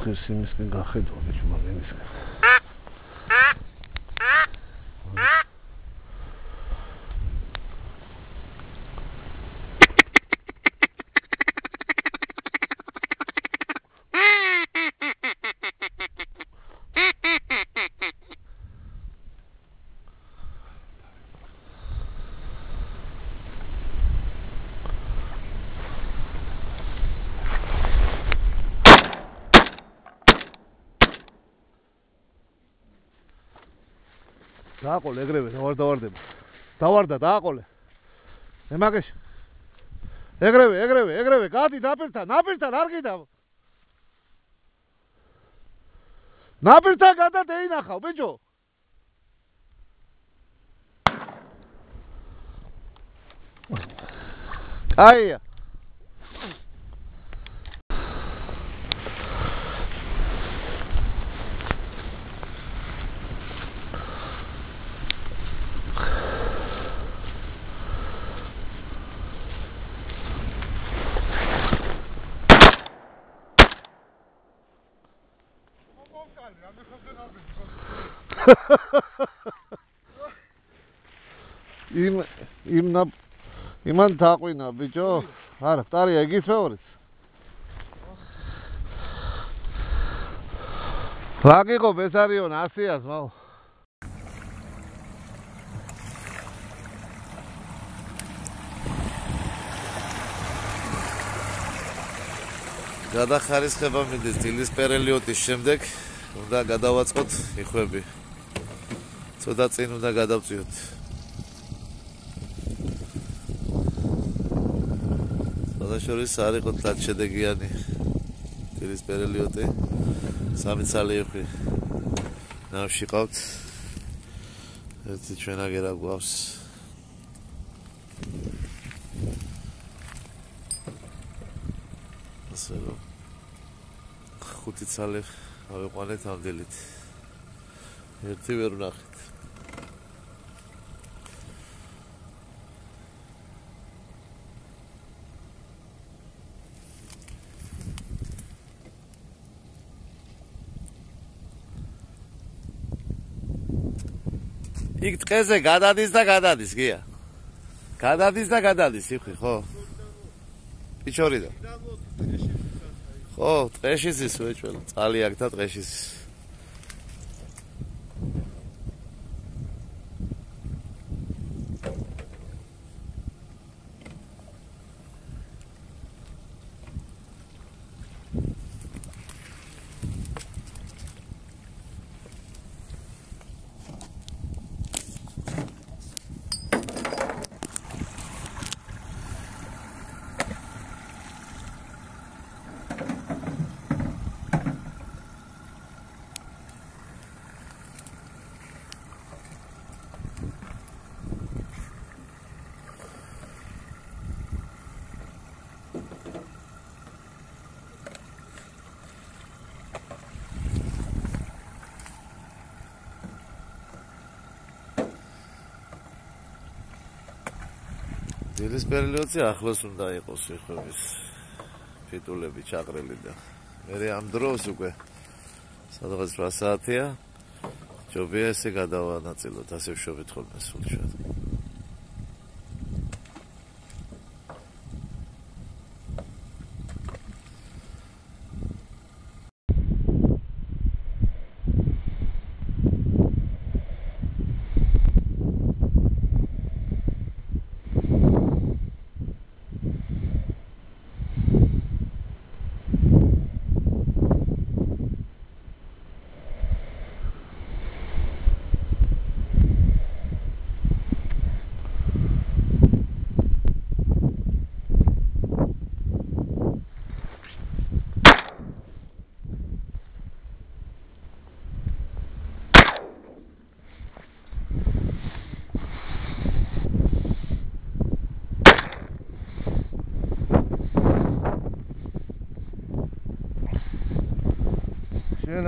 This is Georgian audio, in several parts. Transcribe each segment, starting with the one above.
ცხის იმისკენ გახედვა ბიჭო მაგენისკენ. დააყოლე ეგრევე დავარდება. დავარდა დააყოლე. ემაგეში. ეგრევე, გადი ნაპირთან არ გიდავ. ნაპირთან გადა დაინახავ, ბიჭო. აია. იმან დაყვინა ბიჭო. არა, ტარია იგივე ფეორის. რა გიყო ბესარიონ 100-ას მაო. გადახარისხება მიდის დილის პერიოდის შემდეგ. უნდა გადავაწყოთ იხვები. ცოტა წინ უნდა გადავწიოთ. შორის არ იყო თად შედეგიანი დილის პერიოდი. 3 წელი იხვი. ნავში ყავთ. ერთი ჩვენაგერა გვავს. ასე რომ 5 წელი ავიყვანეთ ამ დილით. ერთი ვერ ვნახეთ. იქ ტყეზე გადადის და გადადის, გია. გადადის და გადადის, იხვი, ხო? პიჩორიდან. ხო, ტყეშიც ის ვეჭველ, წალი აქ და ტყეშიც. დილის პერიოდში ახლოს უნდა იყოს იხვების ფიტულები ჩაყრილი და მე ამ დროს უკვე სადღაც 8 საათია ჯობია ესე გადავანაწილოთ ასე ვშობეთ ხოლმე სულ ჩვენ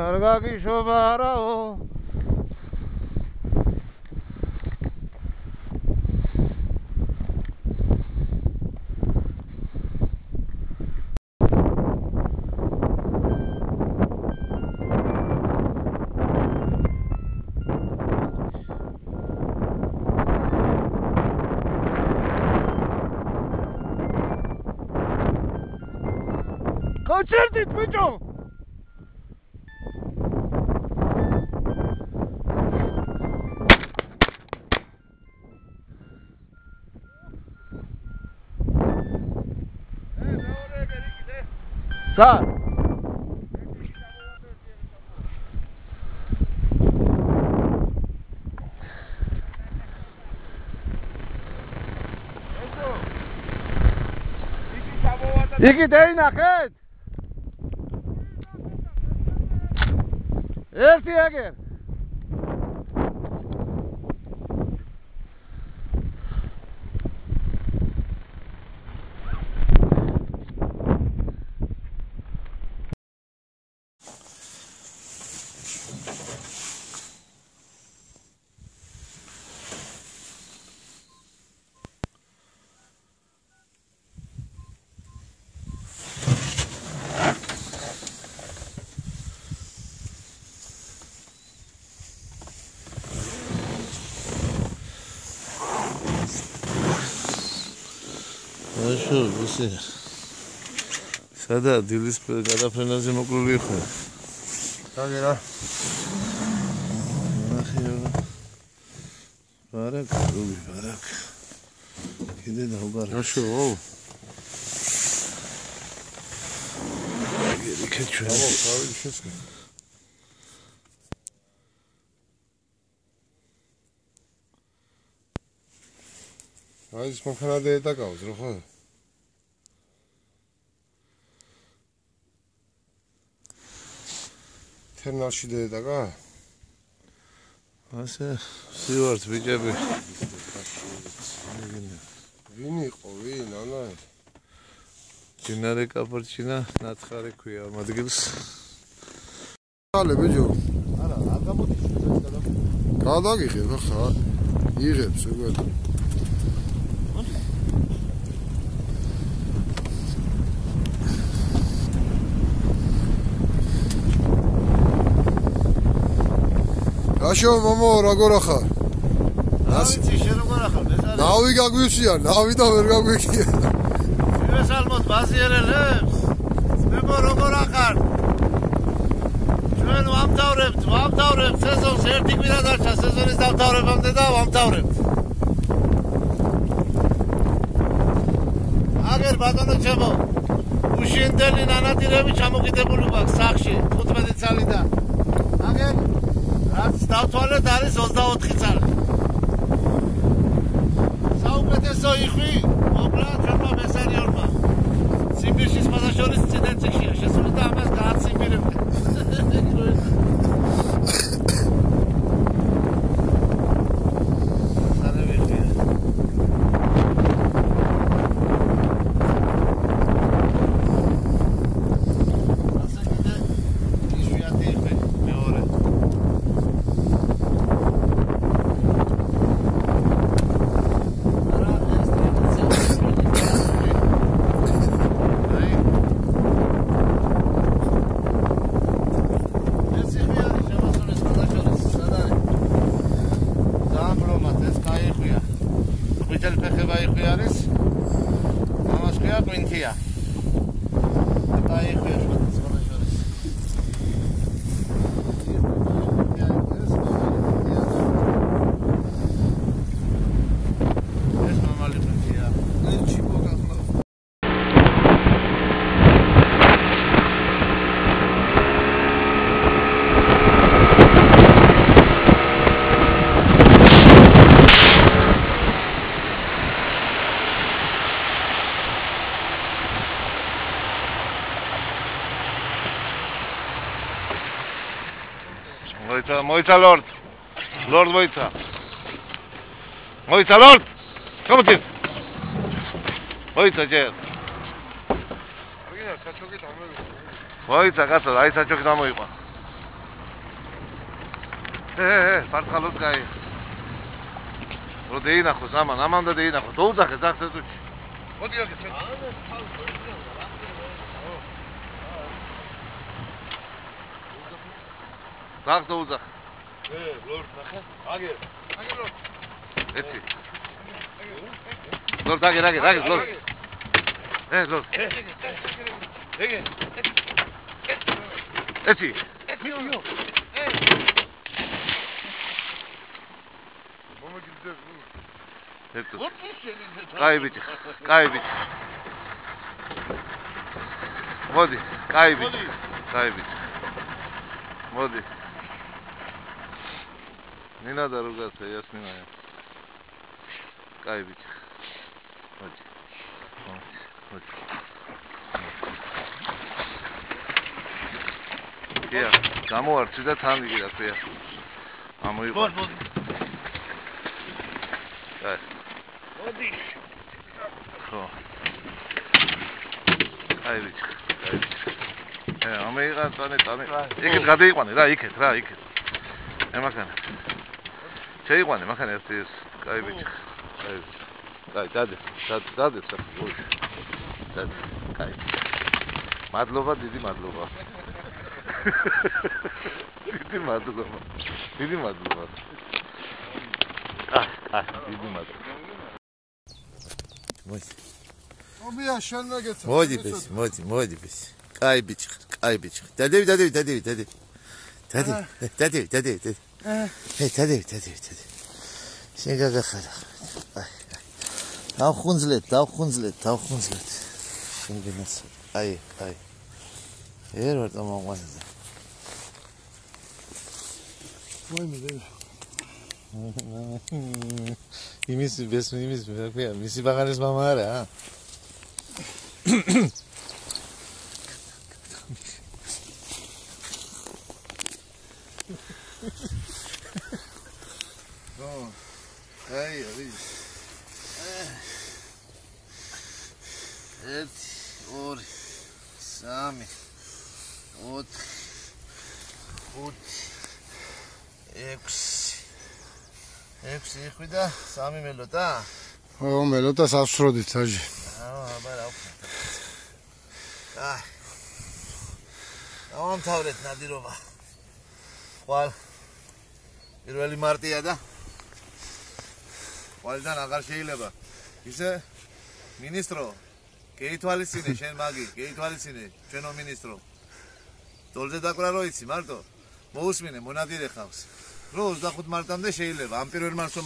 Nargaki shobarao Очередь, бычо! Сар! Იგი დაინახეთ? ერთი აგერ. Așa, băse. Sada, dilis pe გადაფრენაზე მოკლული ხო? Agera. ნახე. ბარაკ, რუბი, ბარაკ. კიდე დაუგარ. Აშო. იქეთ ჩვენ. დავი შესკე. აი ის მომხანადე დაკავს რო ხო? თერნალში დედაკა? ასე სივართ ბიჭები. ვინ იყო, ვინ, ანა? ჯინარე კაპორჩინა, ნაცხარი ქვია ამ ადგილს. ალე ბიჭო. არა, არ გამოდის ეს გადაგიღებ ხა. იღებს უკვე. აშო მომო როგორ ახარ? ვიცი შენ როგორ ახარ? ეს არის ნავი გაგვიჩია, ნავი და ვერ გაგვიქია. ეს ალბათ ბაზიერელებს. მემო როგორ ახარ? ჩვენ ვამთავრებთ სეზონს ერთი კვირა დარჩა სეზონის დამთავრებამდე და ვამთავრებთ. აგერ ბატონო ჩემო, უშინდელი ნანატირები ჩამოკიდებული გვაქვს სახში 15 წლიდან. აგერ რაც დავთვალეთ არის 24 წელი. საუკეთესო იხვი მოკლა ჩვენმა მესარიორმა. სიმბირში სხვადასხვა ციდენციქშია შესული და ამას გააციმბირებდა. Moita Lord. Lord Moita. Moita Lord. Come on. Moita Jer. Moita gato, ai sačoki damoiqva. Partqalos gai. Ro deinახოს ამან და დeinახოს. დაუძახე ზახს ესუჩი. მოდი აგე. ზახს დაუძახე. Lord, agir. Agir Lord. Eti. Lord, agir, Lord. Lord. ეთი. კაი ბიჭი. მოდი, კაი ბიჭი. მოდი. ნინა და როგაცა იასმინა. კაი ბიჭი. მოდი. გია, გამოარჩი და თან იგი რა ქვია. ამოიყო. მოდი. მოდი. ხო. კაი ბიჭი. ამეიღა წანე. იქეთ გადაიყვანე რა, იქეთ. ემახანა. შეიყვანე, მახანა ერთი ეს. კაი ბიჭი. კაი, დადე. კაი. მადლობა, დიდი მადლობა. დიდი მადლობა. დიდი მადლობა. ობია შენ მეგეცა. მოდი ბის. კაი ბიჭი. დადევი. შენ გაგახარა. დავხუნძლეთ. შენ გენას. აი. ერვარტო მომყვანდა. მოიმედე. იმის რა მისი ბაღანის მამა არა? აი, არის. 1 2 3 4 6 ხვიდა 3 მელოტა? ო მელოტა სასროდით საჯი. აბა რა ვქნა. აი. ამთავრეთ ნადირობა. ხვალ 1 მარტია და ხვალიდან აღარ შეიძლება. ისე მინისტრო გეითვალისწინე შენ მაგი, ჩვენო მინისტრო. დოლზე დაკვრა რო იცი მარტო. მოусმინე მონადირე ხავს. რო 25 მარტამდე შეიძლება. ამ 1 მარტს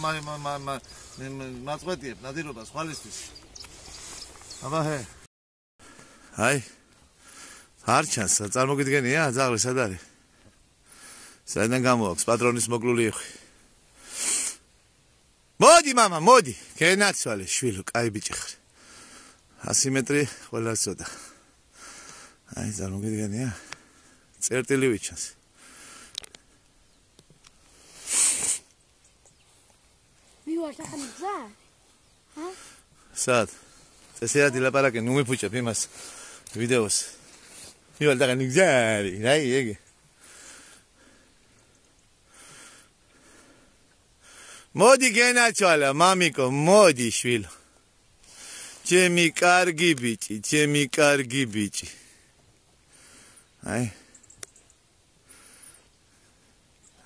მაწყვეტიებ ნადირობას ხვალისთვის. აბა ჰე. აი. არ ჩანს, წარმოგიდგენია, ძაღლი სად არის? საიდან გამოაქვს პატრონის მოკლული იხი. მოდი мама, მოდი. გენაცვალე შვილო, კაი ბიჭი ხარ. 100 მეტრი ყველა წოდა. აი, წარმოგიდგენია. წერტილი ვიჩანს. მივარ ახალი გზა? ჰა? სად? წესია დილაპარაკე, ნუ მიფუჭებ იმას ვიდეოს. მივარ ახალი გზა, რაი ეგე. მოდი გენაცვალა, მამიკო, მოდი შვილო. ჩემი კარგი ბიჭი. აი.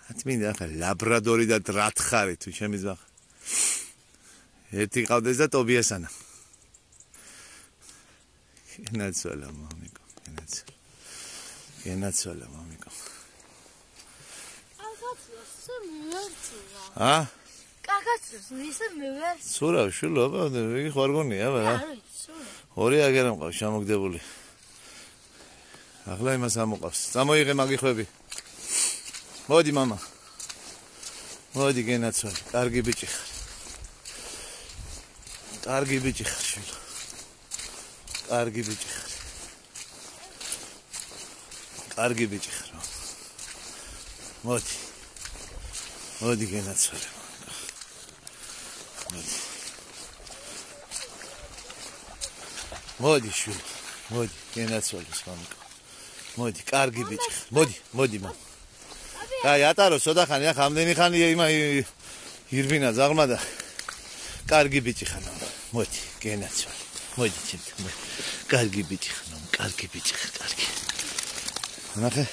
ათმინდა ახლა ლაბრადორი და დრათხარი თუ ჩემი ძაღლი. ერთი ყავდეს და ტობიასანა. გენაცვალა, მამიკო, გენაცვალა, მამიკო. ა? კაკაცს ისე მივერ. სურა შვილო, აბა იგი ხوارგონია, აბა რა. ორი აგერა მყავს შემოგდებული. ახლა იმას ამოყავს. წამოიღე მაგიხვები. მოდი мама. მოდი გენაცვალე, კარგი ბიჭი ხარ. შვილო. კარგი ბიჭი ხარ. მოდი გენაცვალე. მოდი შვილო. მოდი გენაცვალე მამიკო. მოდი კარგი ბიჭი ხარ. მოდი мама. აი ატარო სოდახანი ახ ამდენი ხანი იმა ირბინა ზაღმა და კარგი ბიჭი ხარ. მოდი გენაცვალე. მოდი ჩემთან. კარგი ბიჭი ხარ. კარგი. ნახე.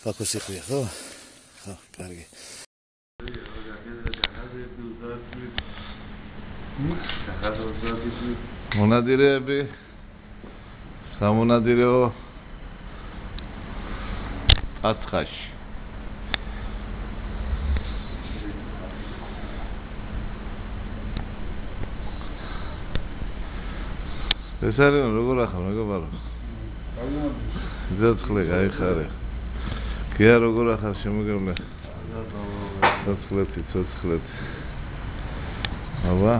ბაქოსი ხია ხო? ხო, კარგი. მონადირეები სამონადირეო აცხაში ეს არის როგორ ახალ მეგობარო ძოცხლე გაიხარე გია როგორ ახალ შემოგევლე ცოცხლეთი აბა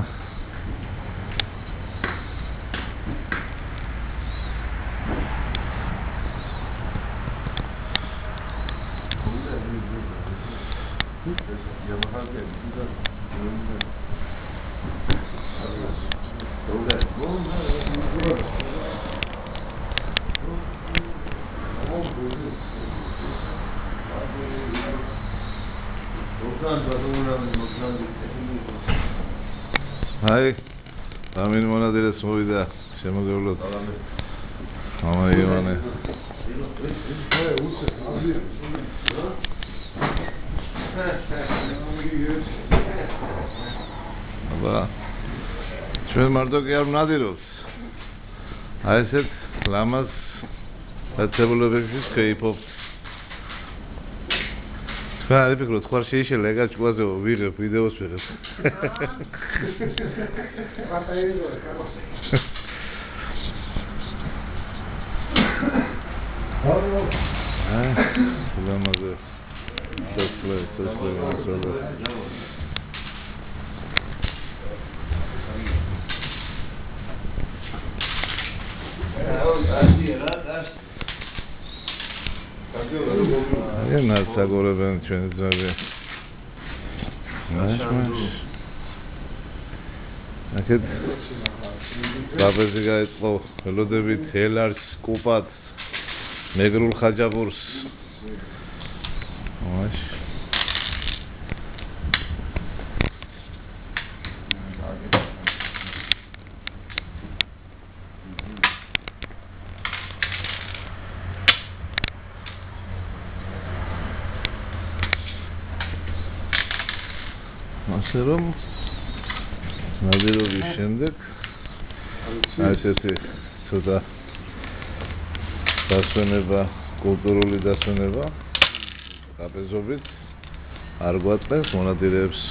Hai, amin monadires movida, შემოგევლოთ. მამა ივანე. აბა, ჩვენ მარტო კი არ ვნადირობთ. აი ესეთ ლამაზ დაწებულებებში შეიფობთ. Hai, pe cruz, doar și aici legat cu azi o viră, video sper. Lamază. Să-ți N-ar să agoră ce ne zare. Acet Babezi gaitqo velodebit Helars Kupat Megrul Khajaburs. Maş. ასე რომ ნადირობის შემდეგ ესეთი ცოტა დასვენება, კულტურული დასვენება ტრაპეზობით არ გვაწყენს მონადირეებს